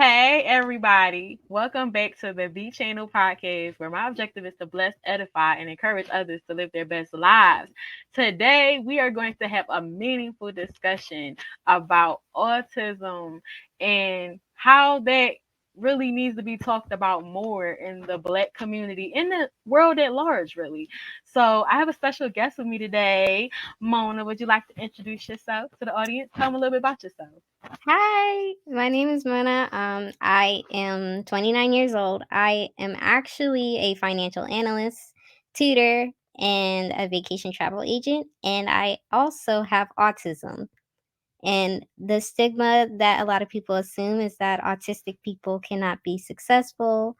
Hey, everybody. Welcome back to the B Channel podcast, where my objective is to bless, edify, and encourage others to live their best lives. Today, we are going to have a meaningful discussion about autism and how that really needs to be talked about more in the Black community, in the world at large, really. So, I have a special guest with me today. Mona, would you like to introduce yourself to the audience? Tell them a little bit about yourself. Hi, my name is Mona. I am 29 years old. I am actually a financial analyst, tutor, and a vacation travel agent. And I also have autism. And the stigma that a lot of people assume is that autistic people cannot be successful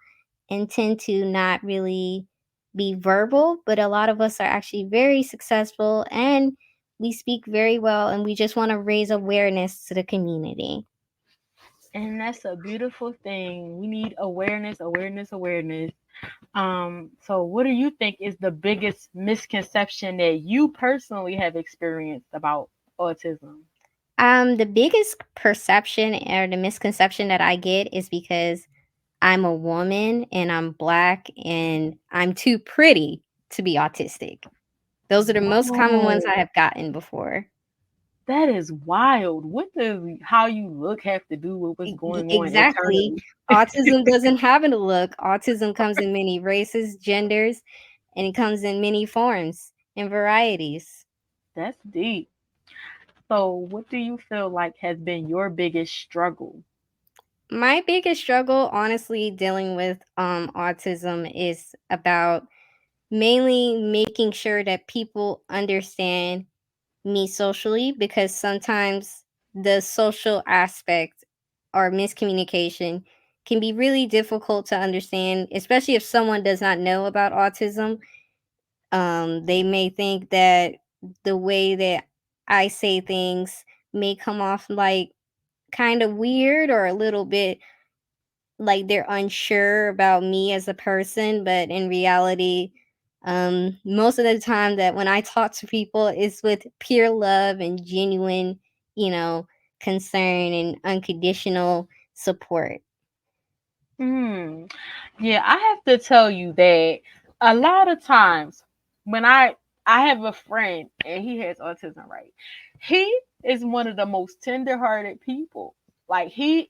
and tend to not really be verbal, but a lot of us are actually very successful and we speak very well, and we just want to raise awareness to the community. And that's a beautiful thing. We need awareness, awareness, awareness. So what do you think is the biggest misconception that you personally have experienced about autism? The biggest perception or the misconception that I get is because I'm a woman and I'm black and I'm too pretty to be autistic. Those are the most common ones Whoa, I have gotten before. that is wild. What does how you look have to do with what's going on Exactly. internally? Autism doesn't have a look. Autism comes in many races, genders, and it comes in many forms and varieties. That's deep. So what do you feel like has been your biggest struggle? My biggest struggle, honestly, dealing with autism is about mainly making sure that people understand me socially, because sometimes the social aspect or miscommunication can be really difficult to understand, especially if someone does not know about autism. They may think that the way that I say things may come off like kind of weird or a little bit like they're unsure about me as a person, but in reality, most of the time that when I talk to people, it's with pure love and genuine, you know, concern and unconditional support. Hmm. Yeah, I have to tell you that a lot of times when I have a friend and he has autism, right? He is one of the most tender-hearted people. Like he's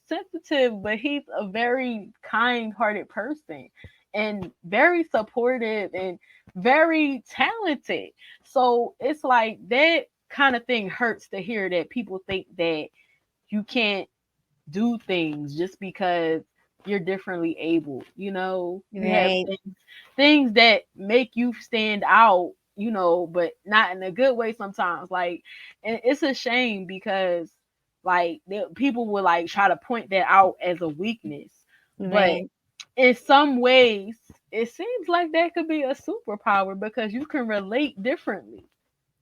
sensitive, but he's a very kind-hearted person and very supportive and very talented. So it's like that kind of thing hurts to hear that people think that you can't do things just because you're differently able. You have Right. things that make you stand out, but not in a good way sometimes. Like, and it's a shame because like people will like try to point that out as a weakness, but Right. in some ways it seems like that could be a superpower because you can relate differently,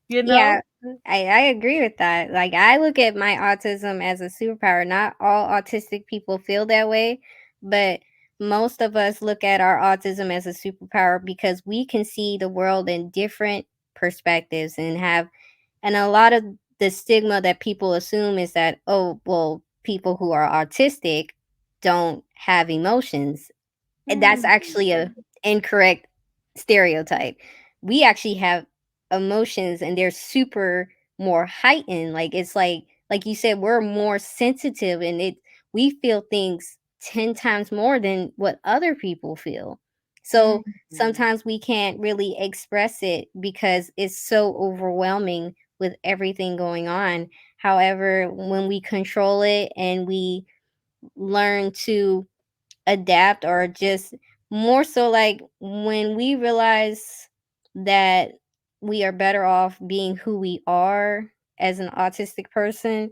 you know? Yeah, I agree with that. Like, I look at my autism as a superpower. Not all autistic people feel that way, but most of us look at our autism as a superpower because we can see the world in different perspectives and have, and a lot of the stigma that people assume is that, oh, well, people who are autistic don't have emotions. And that's Mm. actually a incorrect stereotype. We actually have emotions and they're super more heightened. Like, it's like you said, we're more sensitive, and it we feel things 10 times more than what other people feel. So Mm. sometimes we can't really express it because it's so overwhelming with everything going on. However, when we control it and we learn to adapt, or just more so like when we realize that we are better off being who we are as an autistic person,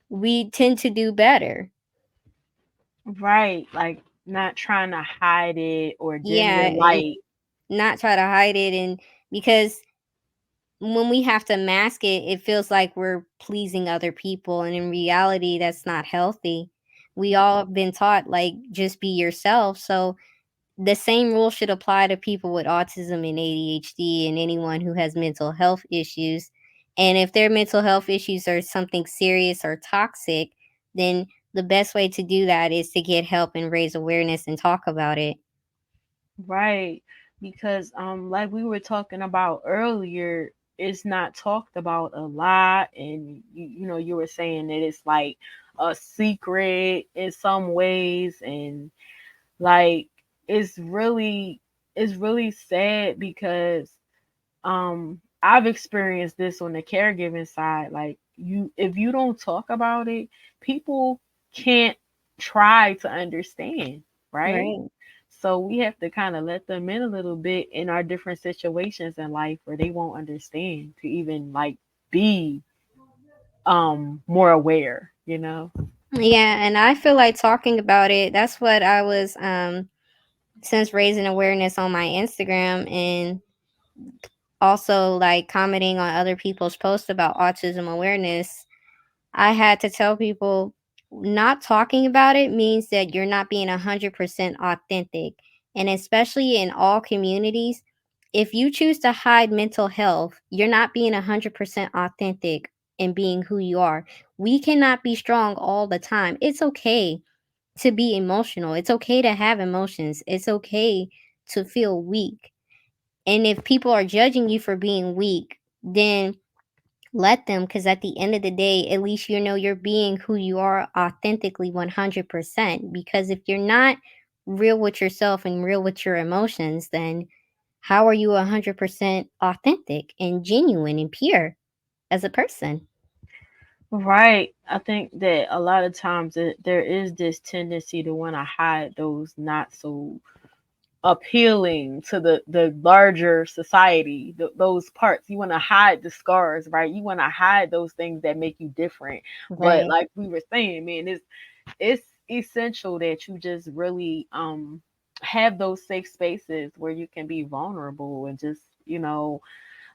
we tend to do better. Right, like not trying to hide it or dim Yeah, your and light. not try to hide it. And because when we have to mask it, it feels like we're pleasing other people, and in reality that's not healthy. We all have been taught, like, just be yourself. So the same rule should apply to people with autism and ADHD and anyone who has mental health issues. And if their mental health issues are something serious or toxic, then the best way to do that is to get help and raise awareness and talk about it. Right. Because like we were talking about earlier, it's not talked about a lot, and you know you were saying that it's like a secret in some ways, and like it's really it's really sad because I've experienced this on the caregiving side. Like you, if you don't talk about it, people can't try to understand, right? Right. So we have to kind of let them in a little bit in our different situations in life where they won't understand to even like be more aware, you know. Yeah, and I feel like talking about it, that's what I was since raising awareness on my Instagram and also like commenting on other people's posts about autism awareness. I had to tell people not talking about it means that you're not being 100% authentic. And especially in all communities, if you choose to hide mental health, you're not being 100% authentic in being who you are. We cannot be strong all the time. It's okay to be emotional. It's okay to have emotions. It's okay to feel weak. And if people are judging you for being weak, then let them, because at the end of the day, at least you know you're being who you are authentically 100%. Because if you're not real with yourself and real with your emotions, then how are you 100% authentic and genuine and pure as a person? Right. I think that a lot of times there is this tendency to want to hide those not so appealing to the larger society, those parts. You want to hide the scars, right? You want to hide those things that make you different. But Right. like we were saying, man, it's essential that you just really have those safe spaces where you can be vulnerable and just, you know,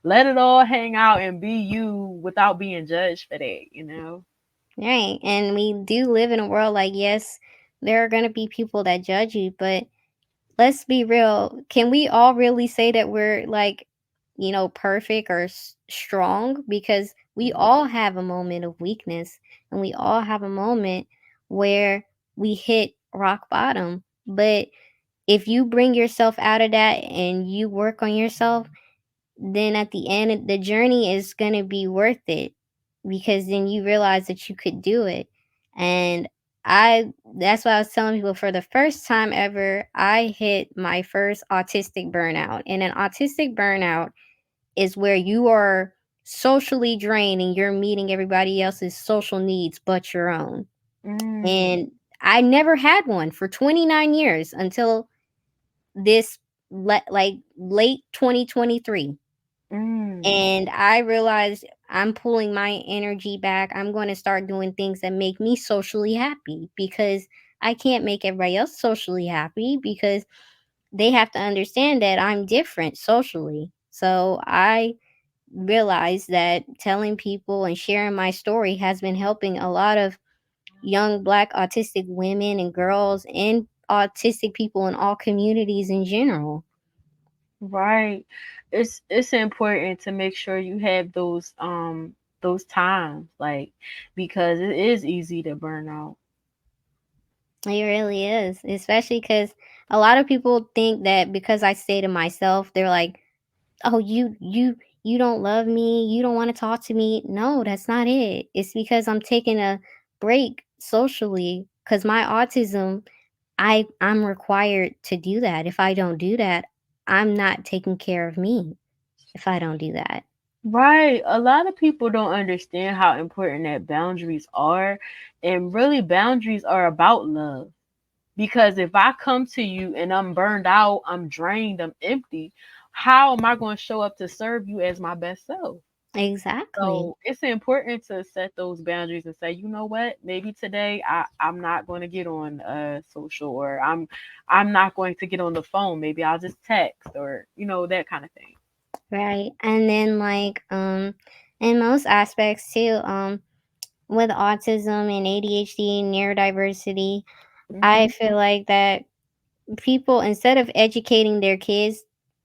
let it all hang out and be you without being judged for that, you know. Right. And we do live in a world like, yes, there are going to be people that judge you, but let's be real. Can we all really say that we're like, perfect or strong? Because we all have a moment of weakness and we all have a moment where we hit rock bottom. But if you bring yourself out of that and you work on yourself, then at the end, the journey is going to be worth it because then you realize that you could do it. And that's why I was telling people for the first time ever, I hit my first autistic burnout. And an autistic burnout is where you are socially drained and you're meeting everybody else's social needs but your own. Mm, And I never had one for 29 years until this like late 2023. mm, And I realized I'm pulling my energy back. I'm going to start doing things that make me socially happy because I can't make everybody else socially happy because they have to understand that I'm different socially. So I realized that telling people and sharing my story has been helping a lot of young black autistic women and girls and autistic people in all communities in general. right. It's important to make sure you have those times, like, because it is easy to burn out. It really is, especially because a lot of people think that because I stay to myself, they're like, "Oh, you don't love me. You don't want to talk to me." No, that's not it. It's because I'm taking a break socially because my autism, I'm required to do that. If I don't do that, I'm not taking care of me. If I don't do that, Right. A lot of people don't understand how important that boundaries are. And really, boundaries are about love. Because if I come to you and I'm burned out, I'm drained, I'm empty, how am I going to show up to serve you as my best self? exactly. So it's important to set those boundaries and say, you know what, maybe today I'm not going to get on social, or I'm not going to get on the phone. Maybe I'll just text, or you know, that kind of thing. Right. And then like in most aspects too, with autism and ADHD and neurodiversity, I Mhm. feel like that people, instead of educating their kids,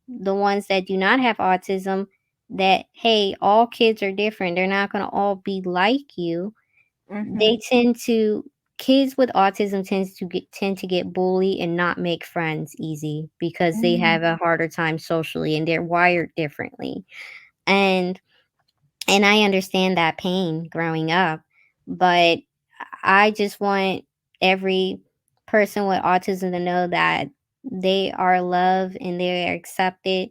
the ones that do not have autism, that hey, all kids are different. They're not going to all be like you. Mhm. They tend to kids with autism tend to get bullied and not make friends easy because they Mm, have a harder time socially and they're wired differently. And I understand that pain growing up, but I just want every person with autism to know that they are loved and they are accepted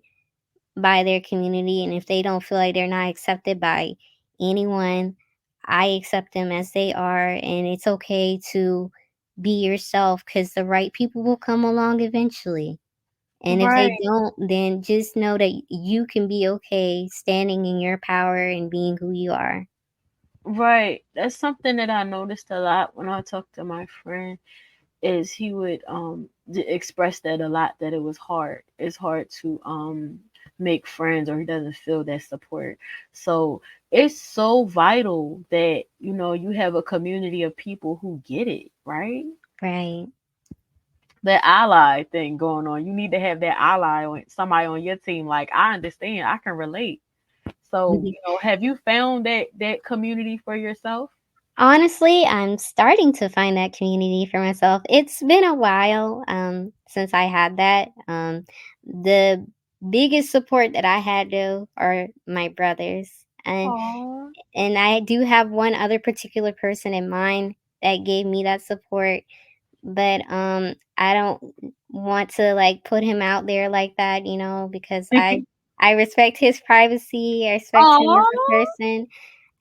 by their community. And if they don't feel like they're not accepted by anyone, I accept them as they are. And it's okay to be yourself because the right people will come along eventually. And if they right, don't, then just know that you can be okay standing in your power and being who you are. right. That's something that I noticed a lot when I talked to my friend. Is he would express that a lot, that it was hard. It's hard to make friends, or he doesn't feel that support. So it's so vital that you have a community of people who get it, right? Right. That ally thing going on. You need to have that ally, on somebody on your team. Like, I understand, I can relate. So, have you found that community for yourself? Honestly, I'm starting to find that community for myself. It's been a while since I had that. The biggest support that I had though are my brothers, and Aw. I do have one other particular person in mind that gave me that support, but I don't want to like put him out there like that, because I respect his privacy. I respect him as a Aw. person,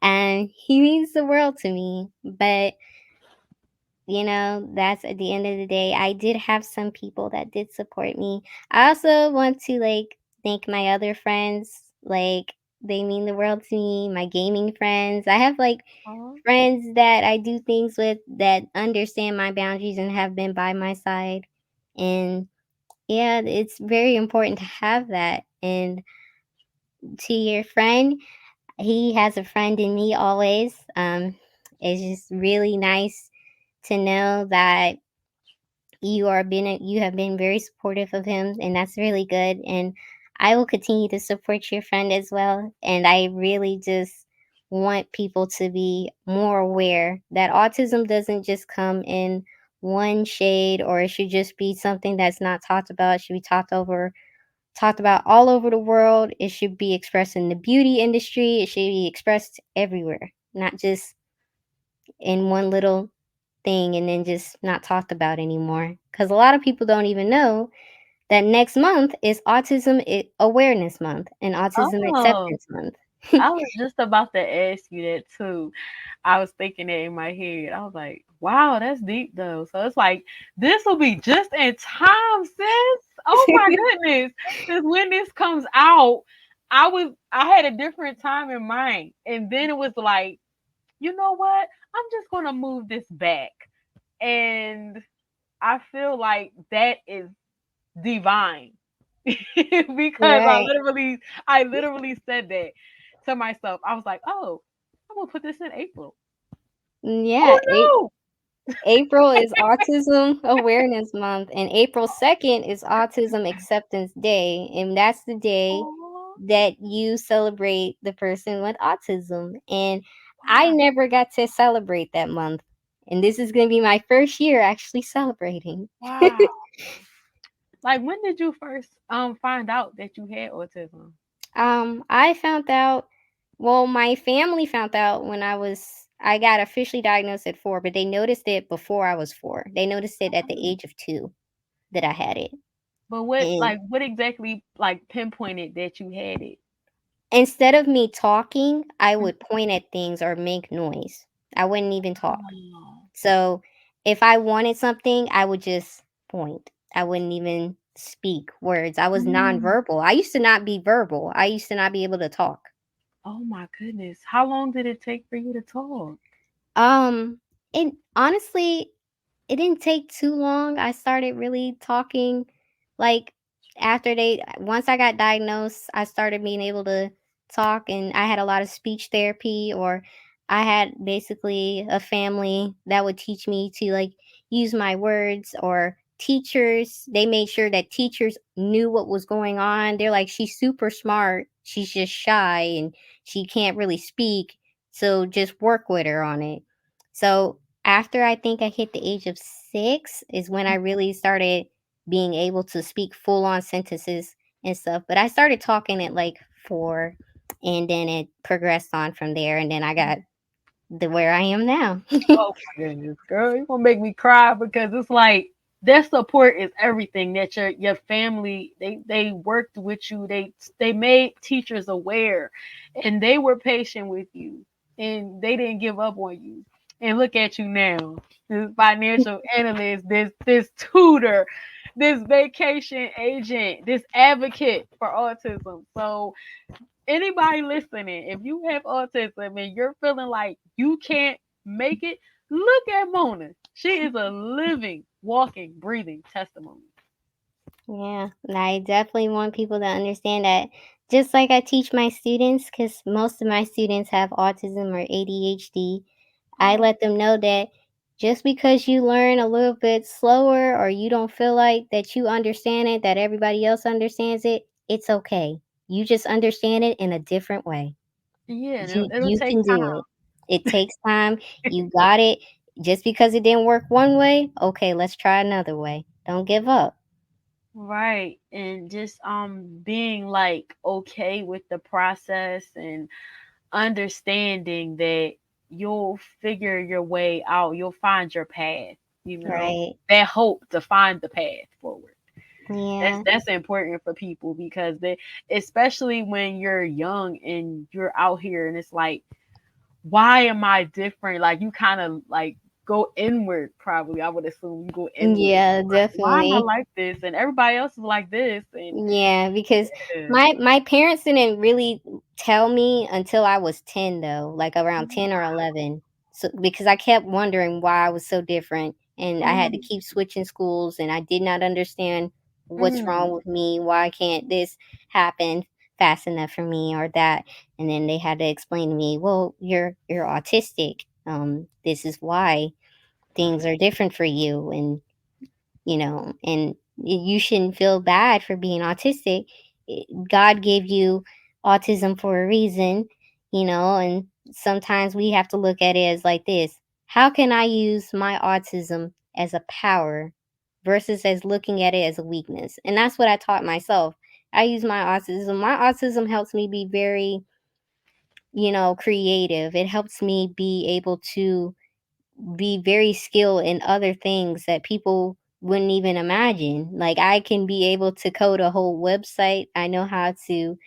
and he means the world to me. But that's at the end of the day. I did have some people that did support me. I also want to like thank my other friends. Like, they mean the world to me. My gaming friends. I have like Aw. friends that I do things with that understand my boundaries and have been by my side. And yeah, it's very important to have that. And to your friend, he has a friend in me always. It's just really nice to know that you have been very supportive of him, and that's really good. And I will continue to support your friend as well. And I really just want people to be more aware that autism doesn't just come in one shade, or it should just be something that's not talked about. It should be talked about all over the world. It should be expressed in the beauty industry. It should be expressed everywhere, not just in one little thing and then just not talked about anymore. Because a lot of people don't even know that next month is Awareness Month and Autism Oh, Acceptance Month. I was just about to ask you that too. I was thinking that in my head. I was like, wow, that's deep though. So it's like this will be just in time, sis. Oh my goodness. Because when this comes out, I had a different time in mind. And then it was like, you know what? I'm just gonna move this back. And I feel like that is divine. Because Right. I literally said that to myself. I was like, oh, I'm gonna put this in April. Yeah. Oh April is Autism Awareness Month, and April 2nd is Autism Acceptance Day. And that's the day no. that you celebrate the person with autism. And I Wow. never got to celebrate that month. And this is going to be my first year actually celebrating. Wow. Like, when did you first find out that you had autism? I found out, well, my family found out when I got officially diagnosed at 4, but they noticed it before I was 4. They noticed it at the age of 2 that I had it. But And what exactly like pinpointed that you had it? instead of me talking, I would point at things or make noise. I wouldn't even talk. Oh. So if I wanted something, I would just point. I wouldn't even speak words. I was Mm. nonverbal. I used to not be verbal. I used to not be able to talk. Oh my goodness. How long did it take for you to talk? Um, and honestly, it didn't take too long. I started really talking like after they once I got diagnosed, I started being able to talk, and I had a lot of speech therapy, or I had basically a family that would teach me to like use my words, or teachers, they made sure that teachers knew what was going on. They're like, she's super smart, she's just shy and she can't really speak, so just work with her on it. So after I think I hit the age of 6 is when I really started being able to speak full on sentences and stuff. But I started talking at like 4, and then it progressed on from there, and then I got the where I am now. Oh my goodness, girl, you gonna make me cry because it's like their support is everything. That your family they worked with you. They made teachers aware, and they were patient with you, and they didn't give up on you. And look at you now, this financial analyst, this tutor, this vacation agent, this advocate for autism. So anybody listening, if you have autism and you're feeling like you can't make it, look at Mona. She is a living, walking, breathing testimony. Yeah, and I definitely want people to understand that, just like I teach my students, because most of my students have autism or ADHD, I Oh, let them know that just because you learn a little bit slower or you don't feel like that you understand it, that everybody else understands it, it's okay. You just understand it in a different way. yeah, and it'll You take can do time. it. It takes time. You got it. Just because it didn't work one way, okay, let's try another way. Don't give up. Right. And just being like okay with the process and understanding that you'll figure your way out. You'll find your path, you know. Right. That hope to find the path forward. Yeah. That's important for people because they, especially when you're young and you're out here and it's like, why am I different? Like you kind of like go inward. Probably I would assume you go inward. Yeah, Like, why am I definitely. like this and everybody else is like this? And Yeah, because yeah. my parents didn't really tell me until I was 10 though, like around 10 or 11. So because I kept wondering why I was so different, and I had to Mm, keep switching schools, and I did not understand what's wrong mm, with me, why can't this happen fast enough for me or that. And then they had to explain to me, "Well, you're autistic. This is why things are different for you, and and you shouldn't feel bad for being autistic. God gave you autism for a reason, and sometimes we have to look at it as like this: how can I use my autism as a power versus as looking at it as a weakness? And that's what I taught myself. I use my autism. My autism helps me be very, creative. It helps me be able to be very skilled in other things that people wouldn't even imagine. Like I can be able to code a whole website. I know how to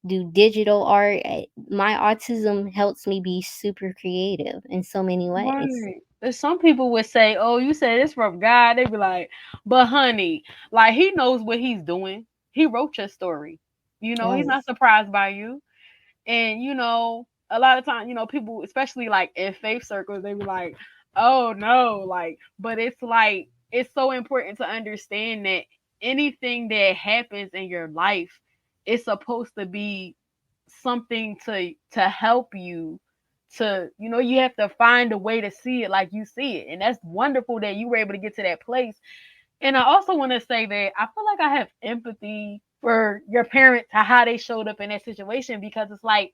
do digital art. My autism helps me be super creative in so many ways. right. There's some people would say, "Oh, you said it's from God." They be like, "But honey, like He knows what He's doing. He wrote your story. You know, He's Right. not surprised by you." And a lot of times, people, especially like in faith circles, they be like, "Oh no," like, but it's like it's so important to understand that anything that happens in your life is supposed to be something to help you to, you have to find a way to see it like you see it. And that's wonderful that you were able to get to that place. And I also want to say that I feel like I have empathy for your parents, how they showed up in that situation, because it's like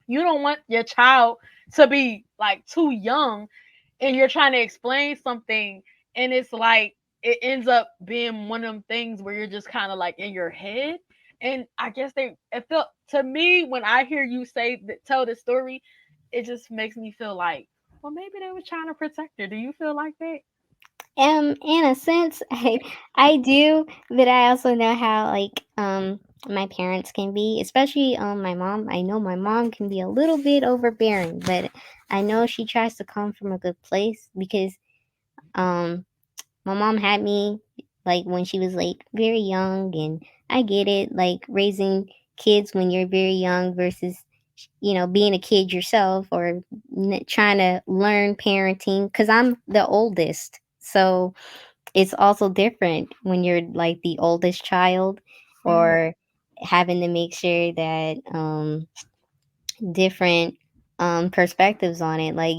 you don't want your child to be like too young and you're trying to explain something and it's like it ends up being one of them things where you're just kind of like in your head. And I guess it felt to me when I hear you say that, tell the story, it just makes me feel like, well, maybe they were trying to protect her. Do you feel like that? In a sense, I do, but I also know how like my parents can be, especially my mom. I know my mom can be a little bit overbearing, but I know she tries to come from a good place because um my mom had me like when she was like very young, and I get it, like raising kids when you're very young versus being a kid yourself, or trying to learn parenting, because I'm the oldest. So it's also different when you're like the oldest child, Mm, or having to make sure that different perspectives on it. Like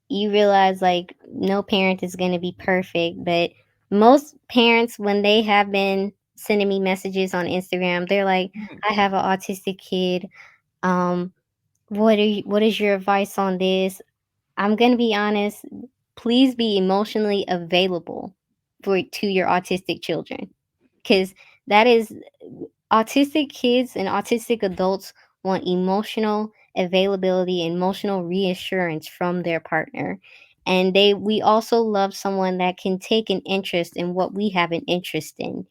you realize like no parent is going to be perfect, but most parents, when they have been sending me messages on Instagram, they're like, mm, I have an autistic kid. um what is your advice on this? I'm gonna be honest. Please be emotionally available for to your autistic children, because that is autistic kids and autistic adults want emotional availability, emotional reassurance from their partner. And we also love someone that can take an interest in what we have an interest in.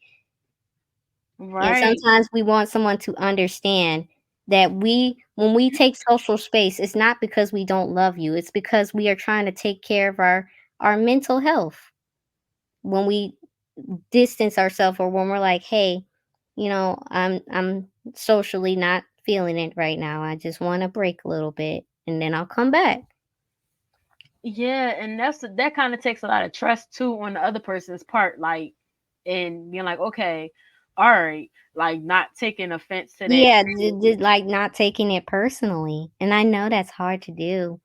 And Right. sometimes we want someone to understand that when we take social space, it's not because we don't love you. It's because we are trying to take care of our mental health. When we distance ourselves, or when we're like, "Hey, I'm socially not feeling it right now. I just want to break a little bit and then I'll come back." Yeah, and that kind of takes a lot of trust too on the other person's part, like, and being like, okay, all right, like not taking offense to that. Yeah, just like not taking it personally. And I know that's hard to do.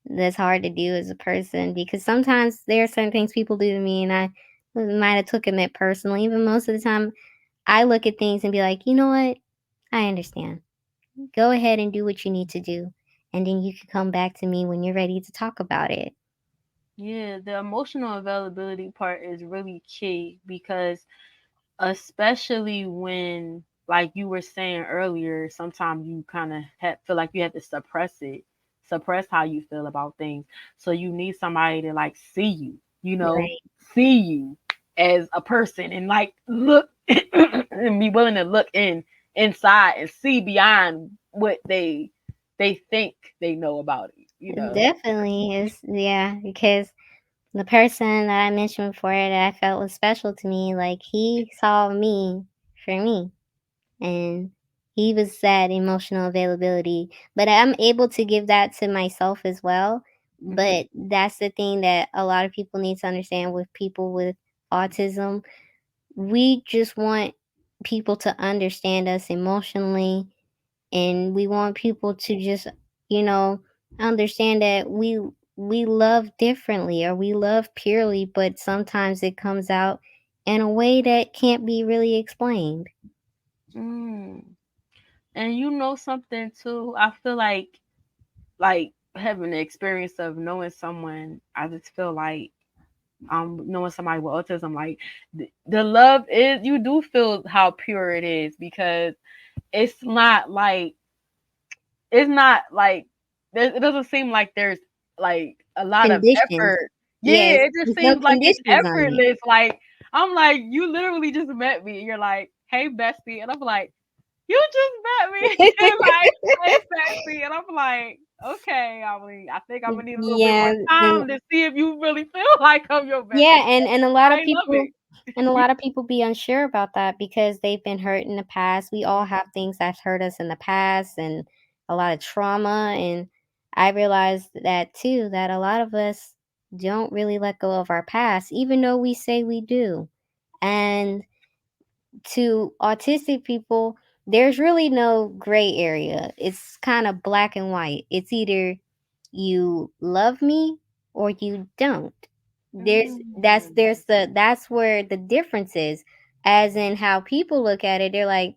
That's hard to do as a person, because sometimes there are certain things people do to me and I might have took it personally. Even most of the time I look at things and be like, you know what? I understand. Go ahead and do what you need to do. And then you can come back to me when you're ready to talk about it. Yeah, the emotional availability part is really key because especially when, like you were saying earlier, sometimes you kind of feel like you have to suppress how you feel about things. So you need somebody to like see you, Right. see you as a person and like look and be willing to look inside and see beyond what they think they know about it. Definitely is, yeah, because the person that I mentioned before that I felt was special to me, like he saw me for me, and he was that emotional availability. But I'm able to give that to myself as well. Hmm. But that's the thing that a lot of people need to understand with people with autism. We just want people to understand us emotionally, and we want people to just, you know understand that we love differently, or we love purely, but sometimes it comes out in a way that can't be really explained. Mm. And something too, I feel like having the experience of knowing someone, I just feel like knowing somebody with autism, like the love is, you do feel how pure it is because it's not like it's not like it doesn't seem like there's like a lot of Conditions. effort. Yes, Yeah, it just there's no seems like it's conditions on it. effortless. Like I'm like, you literally just met me and you're like, hey bestie, and I'm like, you just met me. Like, hey sexy, and I'm like, okay, I think I'm gonna need a little bit more Yeah, time to see if you really feel like I'm your bestie. yeah, and a lot I of love people, it. be unsure about that because they've been hurt in the past. We all have things that's hurt us in the past, and a lot of trauma. And I realized that too, that a lot of us don't really let go of our past, even though we say we do. And to autistic people, there's really no gray area. It's kind of black and white. It's either you love me or you don't. Mm. That's where the difference is. As in how people look at it, they're like,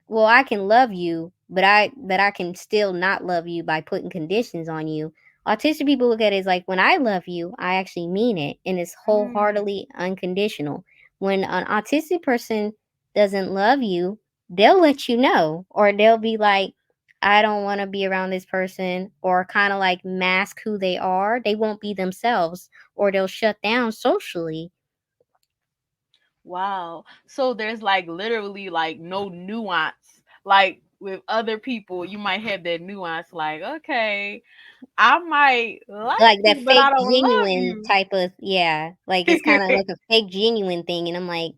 well, I can love you, but I can still not love you by putting conditions on you. Autistic people look at it as like, when I love you, I actually mean it, and it's Mm. wholeheartedly unconditional. When an autistic person doesn't love you, they'll let you know, or they'll be like, I don't want to be around this person, or kind of like mask who they are. They won't be themselves, or they'll shut down socially. Wow. So there's like literally like no nuance. Like with other people, you might have that nuance. Like, okay, I might like Like that you, but I fake don't love genuine you. type of, yeah, like it's kind of like a fake genuine thing, and I'm like,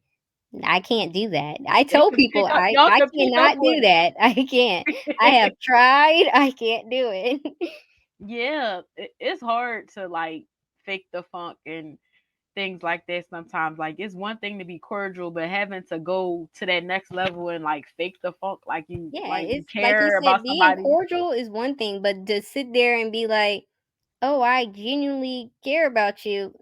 I can't do that. I They tell can people pick up. Y'all I can pick up cannot do on that. I can't. I have it. tried. I can't do it. Yeah, it's hard to like fake the funk and things like that sometimes. Like it's one thing to be cordial, but having to go to that next level and like fake the funk, Yeah, like you it's like you care said, about being somebody. cordial is one thing, but to sit there and be like, "Oh, I genuinely care about you."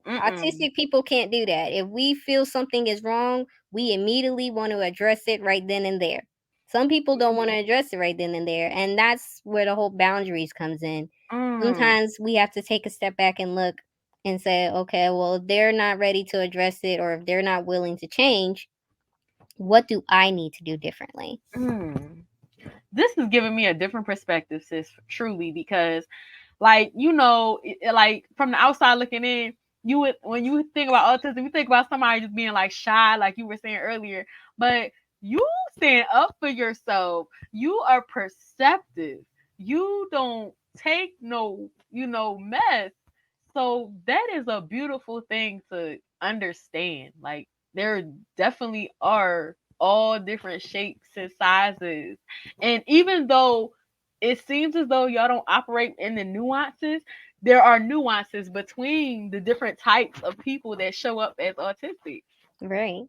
Mm-mm. Autistic people can't do that. If we feel something is wrong, we immediately want to address it right then and there. Some people don't want to address it right then and there, and that's where the whole boundaries comes in. Mm, Sometimes we have to take a step back and look and say, okay, well, if they're not ready to address it or if they're not willing to change, what do I need to do differently? mm. This is giving me a different perspective, sis, truly, because like like from the outside looking in, you would when you think about autism, you think about somebody just being like shy, like you were saying earlier. But you stand up for yourself. You are perceptive. You don't take no, mess. So that is a beautiful thing to understand. Like there definitely are all different shapes and sizes. And even though it seems as though y'all don't operate in the nuances, there are nuances between the different types of people that show up as autistic. Right.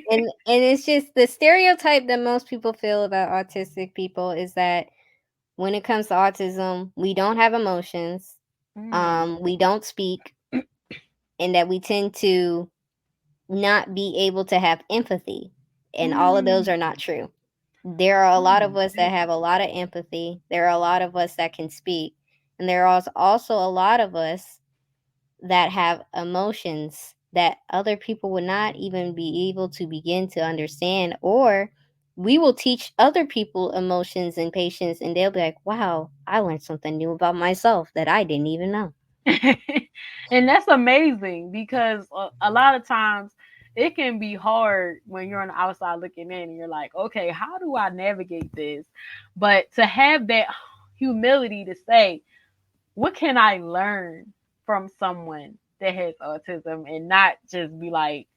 And it's just the stereotype that most people feel about autistic people is that when it comes to autism, we don't have emotions, Mm, we don't speak, and that we tend to not be able to have empathy. And all of those mm, are not true. There are a oh lot my of us that have goodness. a lot of empathy. There are a lot of us that can speak. And there are also a lot of us that have emotions that other people would not even be able to begin to understand. Or we will teach other people emotions and patience, and they'll be like, wow, I learned something new about myself that I didn't even know. And that's amazing because a lot of times it can be hard when you're on the outside looking in and you're like, okay, how do I navigate this? But to have that humility to say, what can I learn from someone that has autism and not just be like,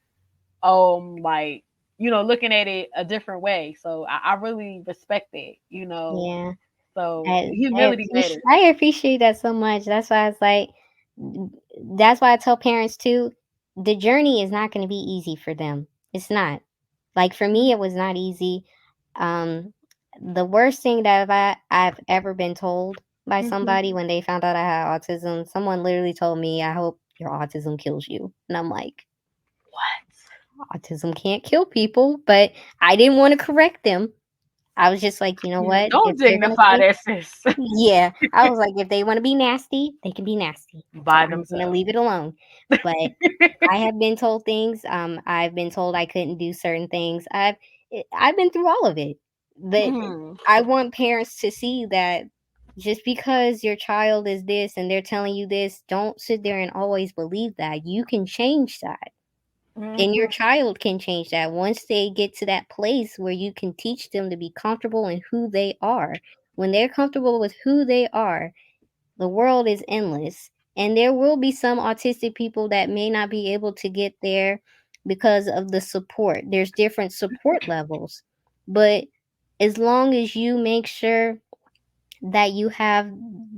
like, looking at it a different way. So I really respect that. Yeah. So I humility matters. I appreciate that so much. That's why it's like, that's why I tell parents too, the journey is not going to be easy for them. It's not. Like for me, it was not easy. Um, the worst thing that I've ever been told by Mm-hmm. somebody when they found out I had autism, someone literally told me, "I hope your autism kills you," and I'm like, autism can't kill people, but I didn't want to correct them. I was just like, you know Yeah, what? If don't they're gonna dignify say, that, sis. yeah, I was like, if they want to be nasty, they can be nasty. So By I'm gonna themselves. leave it alone. But I have been told things. I've been told I couldn't do certain things. I've been through all of it. But Hmm. I want parents to see that just because your child is this and they're telling you this, don't sit there and always believe that. You can change that. And your Hmm. child can change that once they get to that place where you can teach them to be comfortable in who they are. When they're comfortable with who they are, the world is endless. And there will be some autistic people that may not be able to get there because of the support. There's different support levels. But as long as you make sure that you have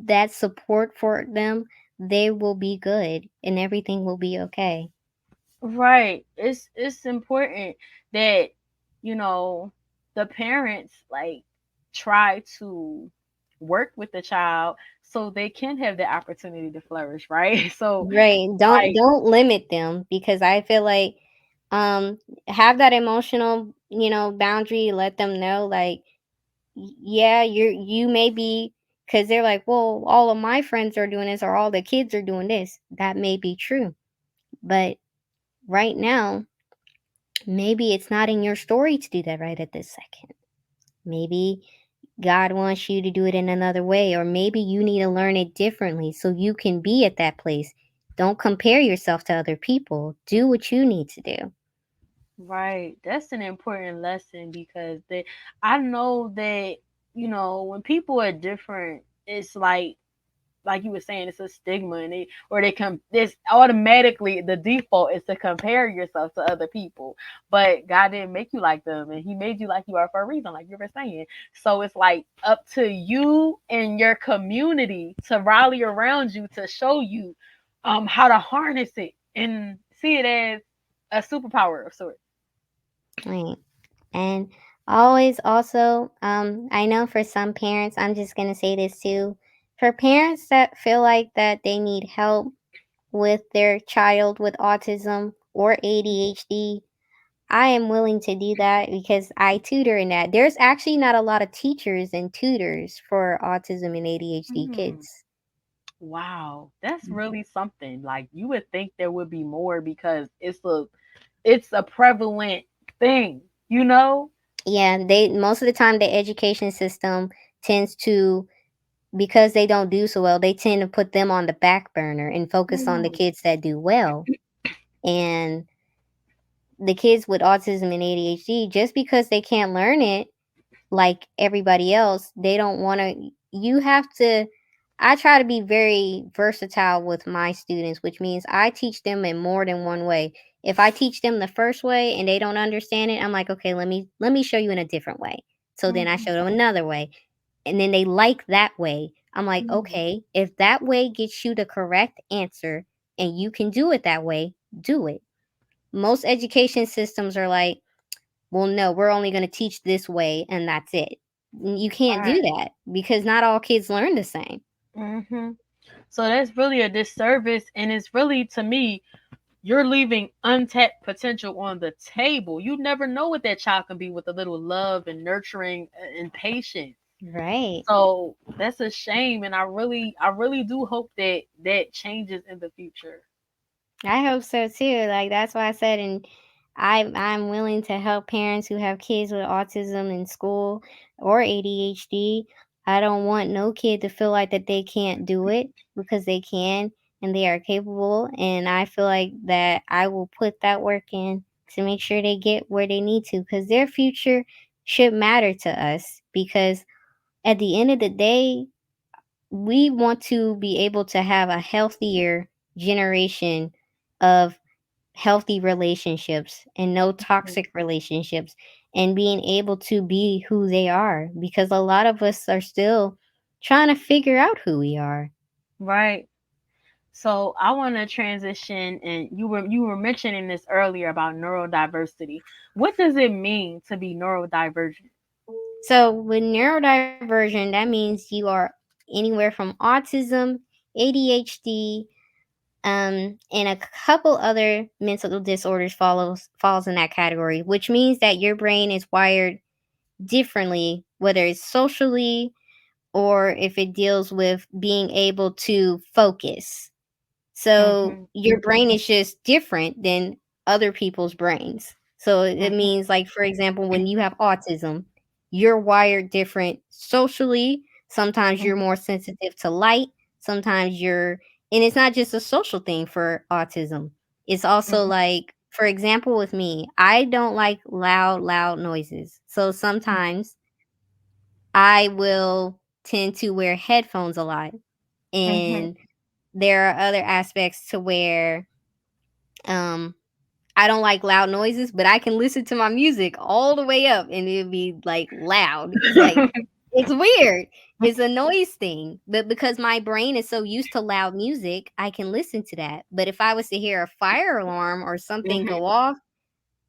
that support for them, they will be good and everything will be okay. Right. It's important that you know the parents like try to work with the child so they can have the opportunity to flourish, right? So Right. like Don't limit them, because I feel like um have that emotional, boundary, let them know like, yeah, you may be, cuz they're like, "Well, all of my friends are doing this or all the kids are doing this." That may be true. But right now, maybe it's not in your story to do that right at this second. Maybe God wants you to do it in another way, or maybe you need to learn it differently so you can be at that place. Don't compare yourself to other people. Do what you need to do. right, that's an important lesson because I know that when people are different, it's like you were saying, it's a stigma, and they come. It's automatically the default is to compare yourself to other people, but God didn't make you like them, and He made you like you are for a reason, like you were saying. So it's like up to you and your community to rally around you to show you, how to harness it and see it as a superpower of sorts. Right. And always also, I know for some parents, I'm just gonna say this too. For parents that feel like that they need help with their child with autism or ADHD, I am willing to do that because I tutor in that. There's actually not a lot of teachers and tutors for autism and ADHD Mm, kids. wow, that's really something. Like you would think there would be more because it's a prevalent thing, you know? Yeah, they most of the time the education system tends to, because they don't do so well, they tend to put them on the back burner and focus on the Mm, kids that do well. And the kids with autism and ADHD, just because they can't learn it like everybody else, they don't want to. You have to. I try to be very versatile with my students, which means I teach them in more than one way. If I teach them the first way and they don't understand it, I'm like, okay, let me show you in a different way. So then I mhm, show them another way, and then they like that way. I'm like, mm, okay, if that way gets you the correct answer and you can do it that way, do it. Most education systems are like, well, no, we're only going to teach this way and that's it. You can't do right. that because not all kids learn the same. Hmm. So that's really a disservice, and it's really to me you're leaving untapped potential on the table. You never know what that child can be with a little love and nurturing and patience. Right. So that's a shame, and I really do hope that that changes in the future. I hope so too. Like that's why I said, and I'm willing to help parents who have kids with autism in school or ADHD. I don't want no kid to feel like that they can't do it, because they can and they are capable, and I feel like that I will put that work in to make sure they get where they need to, because their future should matter to us, because at the end of the day, we want to be able to have a healthier generation of healthy relationships and no Mhm. toxic relationships, and being able to be who they are, because a lot of us are still trying to figure out who we are. Right. So I want to transition, and you were mentioning this earlier about neurodiversity. What does it mean to be neurodivergent? So with neurodiversion, that means you are anywhere from autism, ADHD, and a couple other mental disorders falls in that category, which means that your brain is wired differently, whether it's socially or if it deals with being able to focus. So Mhm. your brain is just different than other people's brains. So it Mhm. means, like, for example, when you have autism, you're wired different socially. Sometimes you're Mhm. more sensitive to light. Sometimes you're, and it's not just a social thing for autism. It's also Mhm. like, for example, with me, I don't like loud noises. So sometimes I will tend to wear headphones a lot. Mhm. And there are other aspects to where um I don't like loud noises, but I can listen to my music all the way up and it'll be like loud. It's like, it's weird. It's a noise thing. But because my brain is so used to loud music, I can listen to that. But if I was to hear a fire alarm or something Mhm. go off,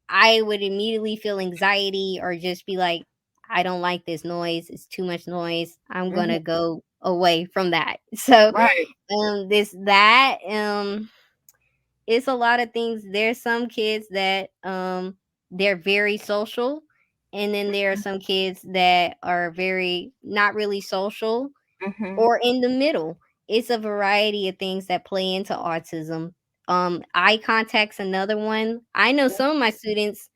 I would immediately feel anxiety or just be like, I don't like this noise. It's too much noise. I'm Mhm. gonna go away from that. So Right. this that it's a lot of things. There's some kids that they're very social, and then there are some kids that are very not really social Mhm. or in the middle. It's a variety of things that play into autism. Eye contact's another one. I know some of my students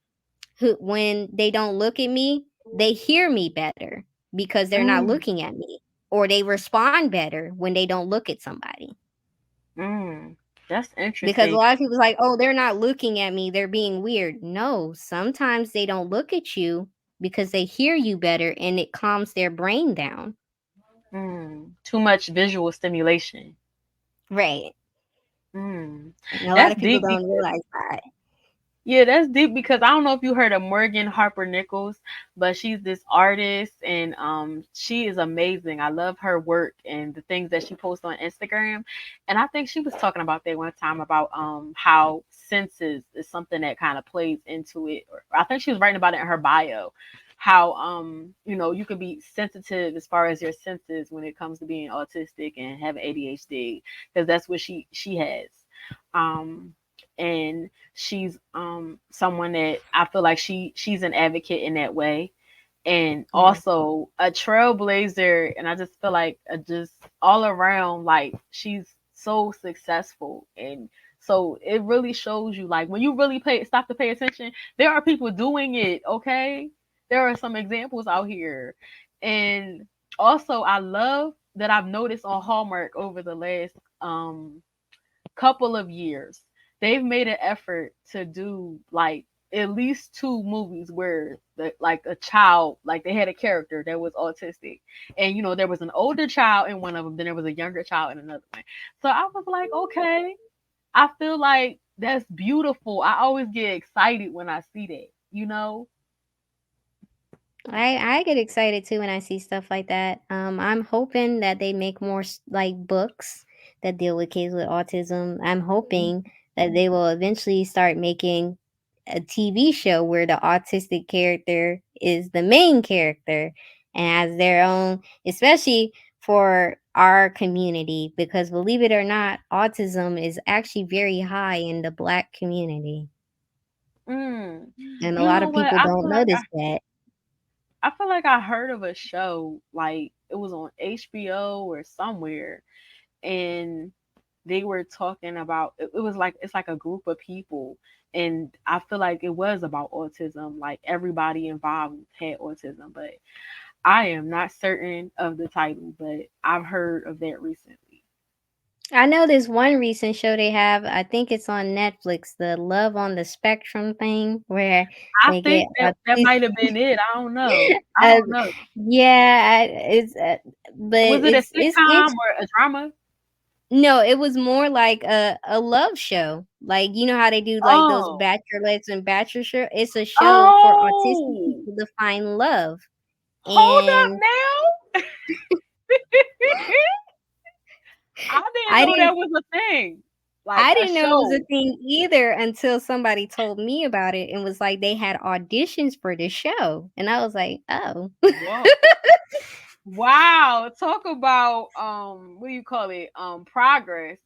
who, when they don't look at me, they hear me better because they're not Mm. looking at me, or they respond better when they don't look at somebody. Mm. That's Because a interesting. lot of people's like, "Oh, they're not looking at me, they're being weird." No, sometimes they don't look at you because they hear you better and it calms their brain down. Mm. Too much visual stimulation. Right. Mm. And a lot That's of people deep. don't realize that. Yeah, that's deep because I don't know if you heard of Morgan Harper Nichols, but she's this artist and she is amazing. I love her work and the things that she posts on Instagram. And I think she was talking about that one time about how senses is something that kind of plays into it. Or I think she was writing about it in her bio. How you can be sensitive as far as your senses when it comes to being autistic and have ADHD because that's what she has. Um and she's someone that I feel like she's an advocate in that way, and Yeah. also a trailblazer. And I just feel like just all around, like she's so successful. And so it really shows you, like when you really stop to pay attention, there are people doing it. Okay, there are some examples out here. And also I love that I've noticed on Hallmark over the last couple of years, they've made an effort to do like at least two movies where like a child, like they had a character that was autistic, and there was an older child in one of them, then there was a younger child in another one. So I was like, okay, I feel like that's beautiful. I always get excited when I see that. I get excited too when I see stuff like that. I'm hoping that they make more like books that deal with kids with autism. I'm hoping that they will eventually start making a TV show where the autistic character is the main character and has their own, especially for our community, because believe it or not, autism is actually very high in the Black community, Mm. and a You lot know of what? people don't notice that. I feel like I heard of a show, like it was on HBO or somewhere, and they were talking about it was like it's like a group of people, and I feel like it was about autism, like everybody involved had autism, but I am not certain of the title, but I've heard of that recently. I know this one recent show they have. I think it's on Netflix, the Love on the Spectrum thing, where I they get think that might have been it. I don't know. I uh, don't know. yeah, it's but Was it a it's sitcom or a drama? no, it was more like a love show. Like you know how they do like those Oh, bachelorettes and bachelor. It's a show for autistic oh, people to find love, hold up and now. I didn't I know didn't that was a thing. Like I a didn't know it was a show. thing either until somebody told me about it and was like they had auditions for the show. And I was like, "Oh." Whoa. Wow. Talk about what do you call it? Progress.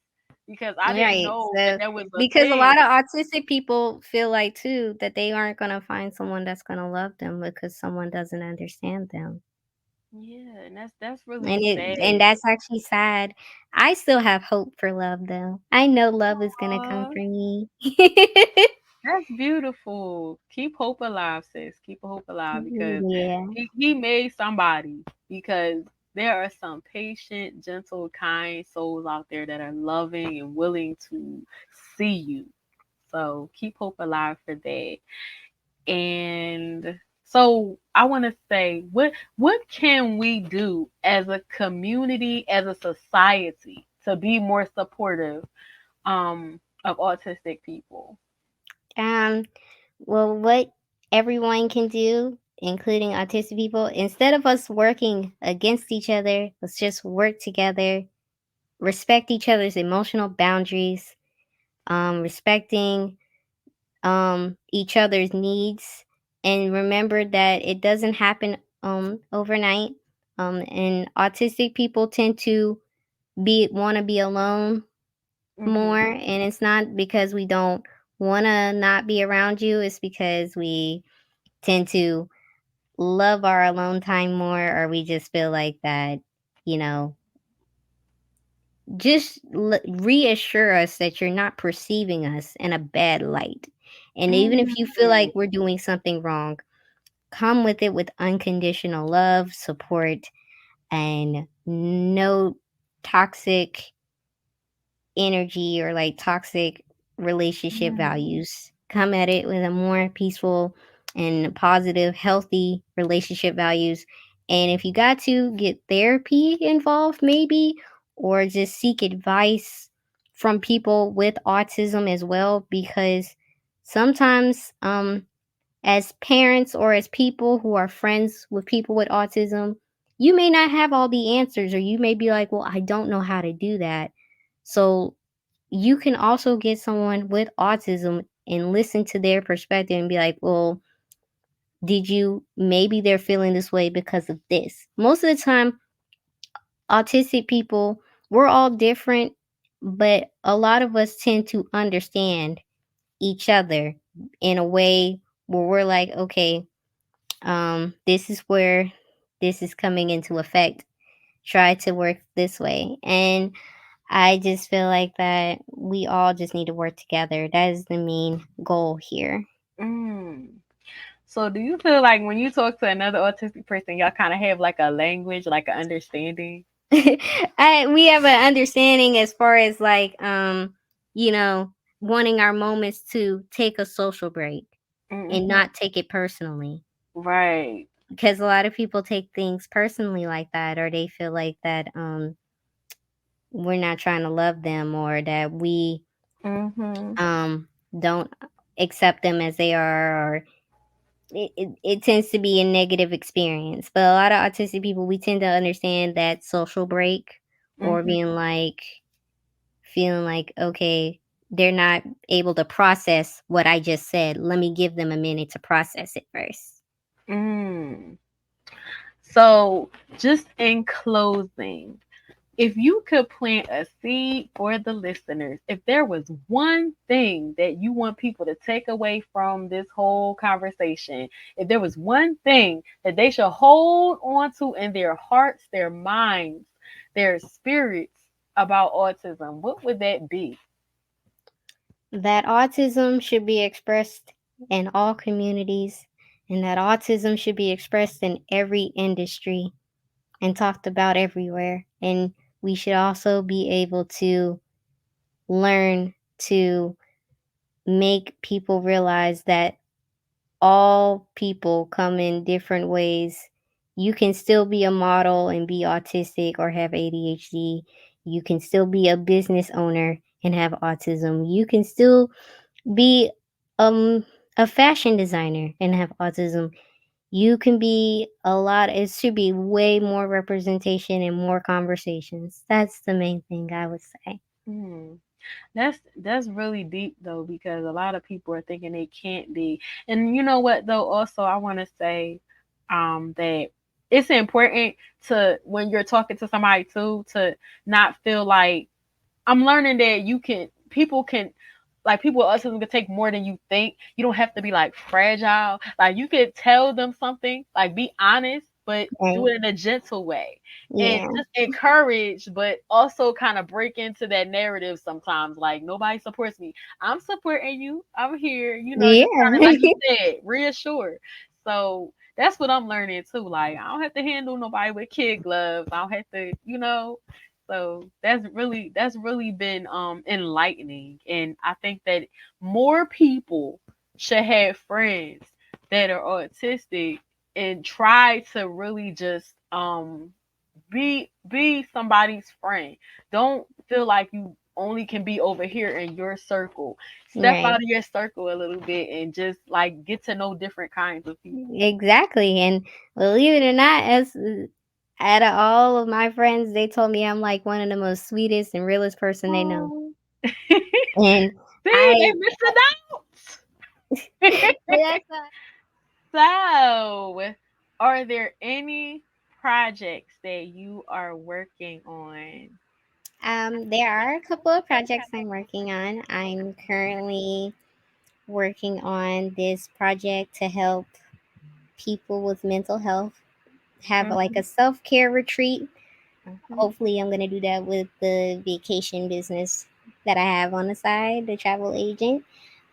Because I didn't Right. know that So that was a because a thing. lot of autistic people feel like too that they aren't going to find someone that's going to love them because someone doesn't understand them. Yeah, and that's really And sad. that's actually sad. I still have hope for love though. I know love is going to come Aw, for me. that's beautiful. Keep hope alive, sis. Keep hope alive because Yeah. he made somebody, because there are some patient, gentle, kind souls out there that are loving and willing to see you. So keep hope alive for that. And so I want to say, what can we do as a community, as a society, to be more supportive of autistic people? Um Well, what everyone can do, including autistic people, instead of us working against each other, let's just work together, respect each other's emotional boundaries, respecting each other's needs, and remember that it doesn't happen overnight. And autistic people tend to be want to be alone more, Mhm. and it's not because we don't want to not be around you. It's because we tend to love our alone time more, or we just feel like that, you know, just reassure us that you're not perceiving us in a bad light. And even if Mm. you feel like we're doing something wrong, come with it with unconditional love, support, and no toxic energy or like toxic relationship Mm. values. Come at it with a more peaceful and positive, healthy relationship values. And if you got to get therapy involved, maybe, or just seek advice from people with autism as well, because sometimes, as parents or as people who are friends with people with autism, you may not have all the answers, or you may be like, well, I don't know how to do that. So you can also get someone with autism and listen to their perspective and be like, well, did you maybe they're feeling this way because of this? Most of the time, autistic people, we're all different, but a lot of us tend to understand. each other in a way where we're like, okay, this is where this is coming into effect. Try to work this way. And I just feel like that we all just need to work together. That is the main goal here. Mm. So do you feel like when you talk to another autistic person, y'all kind of have like a language, like an understanding? We have an understanding as far as like you know, wanting our moments to take a social break and Hmm. not take it personally. Right. Because a lot of people take things personally like that, or they feel like that we're not trying to love them, or that we Hmm. um don't accept them as they are, or it tends to be a negative experience. But a lot of autistic people, we tend to understand that social break, or Hmm. being like, feeling like, okay, they're not able to process what I just said. Let me give them a minute to process it first. Mm. So just in closing, if you could plant a seed for the listeners, if there was one thing that you want people to take away from this whole conversation, if there was one thing that they should hold on to in their hearts, their minds, their spirits about autism, what would that be? That autism should be expressed in all communities, and that autism should be expressed in every industry and talked about everywhere. And we should also be able to learn to make people realize that all people come in different ways. You can still be a model and be autistic or have ADHD. You can still be a business owner and have autism. You can still be um a fashion designer and have autism. You can be a lot. It should be way more representation and more conversations. That's the main thing I would say. Hmm. That's really deep though, because a lot of people are thinking they can't be. And you know what though, also I want to say that it's important to, when you're talking to somebody too, to not feel like, I'm learning that you can, people can, like people with autism can take more than you think. You don't have to be like fragile. Like you could tell them something, like be honest, but do Right? it in a gentle way. And Yeah. just encourage, but also kind of break into that narrative sometimes. Like nobody supports me. I'm supporting you. I'm here. You know, just kind of Yeah. like you said, reassure. So that's what I'm learning too. Like I don't have to handle nobody with kid gloves. I don't have to, you know, so that's really been enlightening, and I think that more people should have friends that are autistic and try to really just be somebody's friend. Don't feel like you only can be over here in your circle. Step out Right. of your circle a little bit and just like get to know different kinds of people. Exactly. And believe it or not, as out of all of my friends, they told me I'm like one of the most sweetest and realest person they know. Oh. And See, I they missing out. that's So, are there any projects that you are working on? there are a couple of projects I'm working on. I'm currently working on this project to help people with mental health have like Mhm, a self-care retreat. mhm, Hopefully I'm going to do that with the vacation business that I have on the side, the travel agent.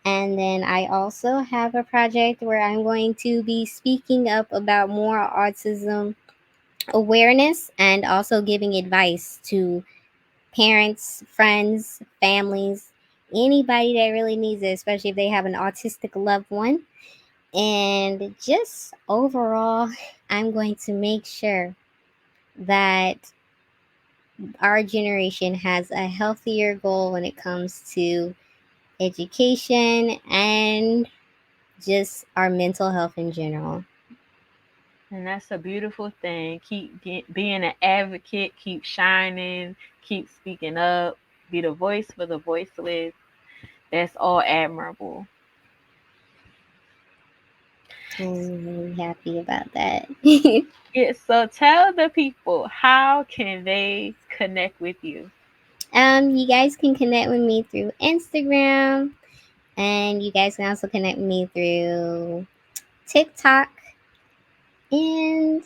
And then I also have a project where I'm going to be speaking up about more autism awareness and also giving advice to parents, friends, families, anybody that really needs it, especially if they have an autistic loved one. And just overall, I'm going to make sure that our generation has a healthier goal when it comes to education and just our mental health in general. and that's a beautiful thing. Being an advocate, keep shining, keep speaking up, be the voice for the voiceless. That's all admirable. I'm really happy about that. Yeah, so tell the people, how can they connect with you? You guys can connect with me through Instagram. And you guys can also connect with me through TikTok. And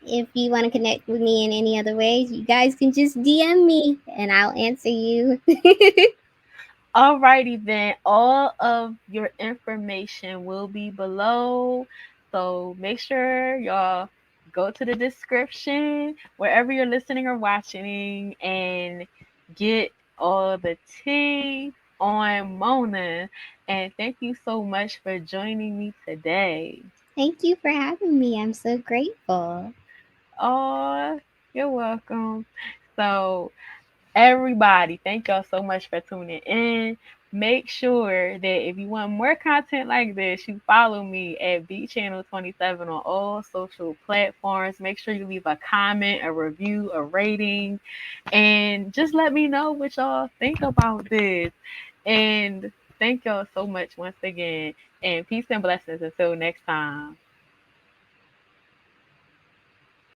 if you want to connect with me in any other ways, you guys can just DM me and I'll answer you. Alrighty then, all of your information will be below. So make sure y'all go to the description wherever you're listening or watching and get all the tea on Mona. And thank you so much for joining me today. Thank you for having me. I'm so grateful. Oh, you're welcome. So everybody, thank y'all so much for tuning in. Make sure that if you want more content like this, you follow me at B Channel 27 on all social platforms. Make sure you leave a comment, a review, a rating, and just let me know what y'all think about this. And thank y'all so much once again. And peace and blessings until next time.